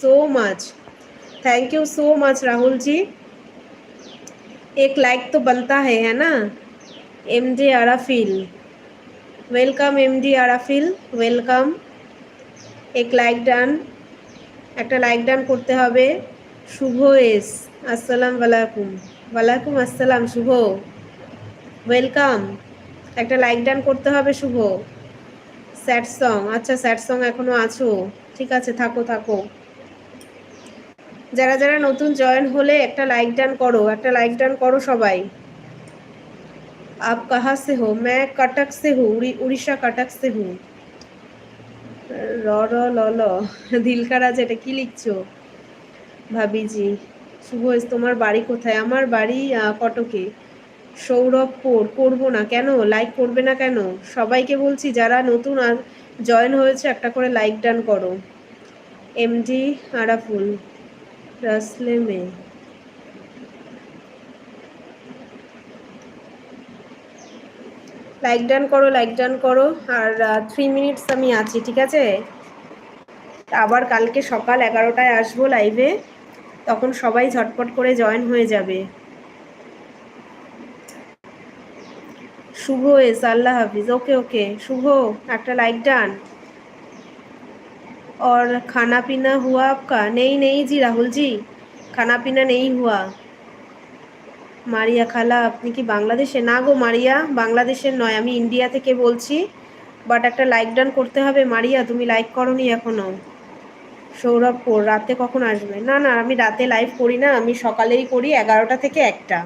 So much, thank you so much Rahul ji. एक like तो बनता है ना। M D Arafil, welcome M D Arafil, welcome. एक लाइक ডান, একটা লাইক ডান করতে হবে। শুভ এস, আসসালাম আলাইকুম। ওয়ালাইকুম আসসালাম শুভ, ওয়েলকাম। একটা লাইক ডান করতে হবে শুভ। স্যাড সং, আচ্ছা স্যাড সং এখনো আছো, ঠিক আছে থাকো থাকো। যারা যারা নতুন জয়েন হলে একটা লাইক ডান করো, একটা লাইক ডান করো সবাই। आप कहाँ से हो? मैं कटक से हूँ, उड़ीसा कटक से हूँ। র র ল ল, দিলকার আজ এটা কি লিখছো ভাবিজি? শুভ, তোমার বাড়ি কোথায়? আমার বাড়ি কটকে। সৌরভপুর। করবো না কেন? লাইক করবে না কেন? সবাইকে বলছি যারা নতুন আর জয়েন হয়েছে একটা করে লাইক ডান করো। এমডি আরাফুল, রাসলে মে। লাইক ডান করো, লাইক ডান করো। আর 3 মিনিটস আমি আছি, ঠিক আছে? আবার কালকে সকাল 11টায় আসবো লাইভে, তখন সবাই ঝটপট করে জয়েন হয়ে যাবে। শুভ এস, আল্লাহ হাফিজ। ওকে ওকে শুভ, একটা লাইক ডান। और खाना पीना हुआ आपका? नहीं नहीं जी राहुल जी, खाना पीना नहीं हुआ। মারিয়া খালা, আপনি কি বাংলাদেশে? না গো মারিয়া, বাংলাদেশের নয়, আমি ইন্ডিয়া থেকে বলছি। বাট একটা লাইক ডান করতে হবে মারিয়া, তুমি লাইক করোনি এখনো। সৌরভপুর, রাতে কখন আসবে? না না, আমি রাতে লাইভ করি না, আমি সকালেই করি 11টা থেকে 1টা।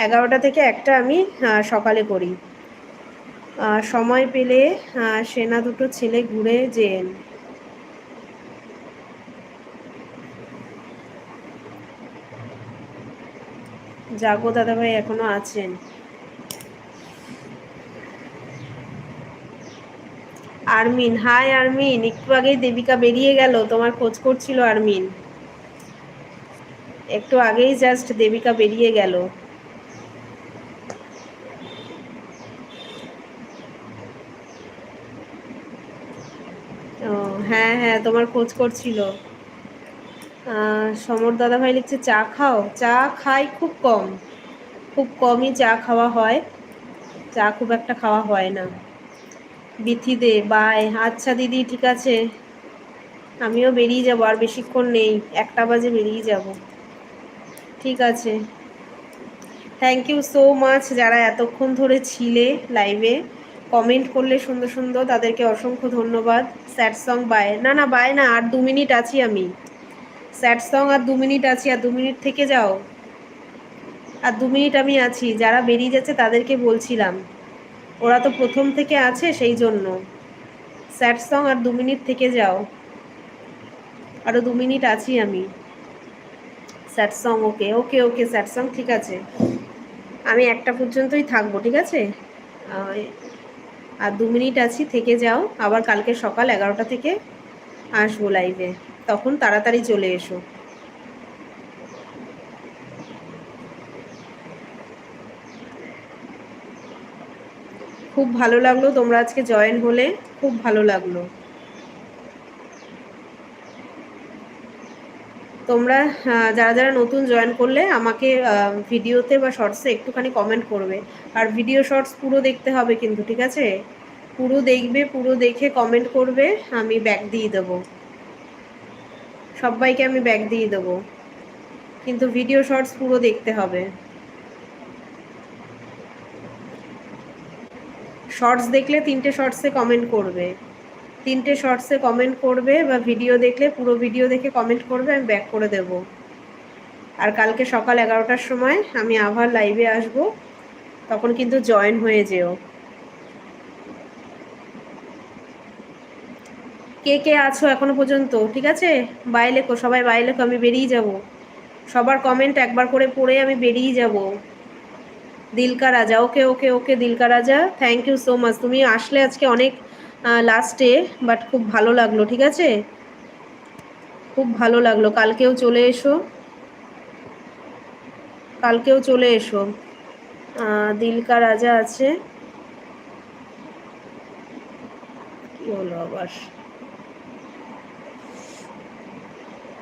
11টা থেকে 1টা আমি সকালে করি। সময় পেলে সেনা দুটো ছেলে ঘুরে যেন। জাগো দাদাভাই এখনো আছেন? আরমিন, হাই আরমিন, একটু আগেই দেবিকা বেরিয়ে গেল, তোমার খোঁজ করছিল আরমিন। একটু আগেই জাস্ট দেবিকা বেরিয়ে গেল। ও হ্যাঁ হ্যাঁ, তোমার খোঁজ করছিল। সমর দাদাভাই লিখছে চা খাও? চা খাই খুব কম, খুব কমই চা খাওয়া হয়, চা খুব একটা খাওয়া হয় না। বিথি দে বাই। আচ্ছা দিদি ঠিক আছে, আমিও বেরিয়ে যাবো, আর বেশিক্ষণ নেই, 1টা বাজে বেরিয়ে যাব। ঠিক আছে, থ্যাংক ইউ সো মাচ যারা এতক্ষণ ধরে ছিলে লাইভে, কমেন্ট করলে সুন্দর সুন্দর, তাদেরকে অসংখ্য ধন্যবাদ। স্যাড সং বাই, না না বাই না, আর 2 মিনিট আছি আমি। স্যাড সং আর 2 মিনিট আছি, আর 2 মিনিট থেকে যাও। আর 2 মিনিট আমি আছি, যারা বেরিয়ে যাচ্ছে তাদেরকে বলছিলাম, ওরা তো প্রথম থেকে আছে সেই জন্য। স্যাড সং আর 2 মিনিট থেকে যাও, আরও 2 মিনিট আছি আমি। স্যাড সং, ওকে ওকে ওকে স্যাড সং, ঠিক আছে, আমি 1টা পর্যন্তই থাকবো, ঠিক আছে? আর 2 মিনিট আছি, থেকে যাও। আবার কালকে সকাল 11টা থেকে আসবো লাইভে, তখন তাড়াতাড়ি চলে এসো। খুব ভালো লাগলো তোমরা আজকে জয়েন হলে, খুব ভালো লাগলো। তোমরা যারা যারা নতুন জয়েন করলে আমাকে ভিডিওতে বা শর্টসে একটুখানি কমেন্ট করবে। আর ভিডিও শর্টস পুরো দেখতে হবে কিন্তু, ঠিক আছে? পুরো দেখবে, পুরো দেখে কমেন্ট করবে, আমি ব্যাক দিয়ে দেবো, সবাইকে আমি ব্যাক দিয়ে দেবো, কিন্তু ভিডিও শর্টস পুরো দেখতে হবে। শর্টস দেখলে 3টে শর্টসে কমেন্ট করবে, 3টে শর্টসে কমেন্ট করবে, বা ভিডিও দেখলে পুরো ভিডিও দেখে কমেন্ট করবে, আমি ব্যাক করে দেব। আর কালকে সকাল 11টার সময় আমি আবার লাইভে আসব, তখন কিন্তু জয়েন হয়ে যেও। কে কে আছো এখনো পর্যন্ত, ঠিক আছে? বাই লেখো সবাই, বাই লেখো, আমি বেরিয়ে যাব। সবার কমেন্ট একবার করে পড়ে আমি বেরিয়ে যাব। দিলকা রাজা, ওকে ওকে ওকে দিলকা রাজা, থ্যাংক ইউ সো মাচ। তুমি আসলে আজকে অনেক লাস্টে, বাট খুব ভালো লাগলো, ঠিক আছে? খুব ভালো লাগলো। কালকেও চলে এসো, কালকেও চলে এসো। দিলকা রাজা আছে, কি হলো আবার?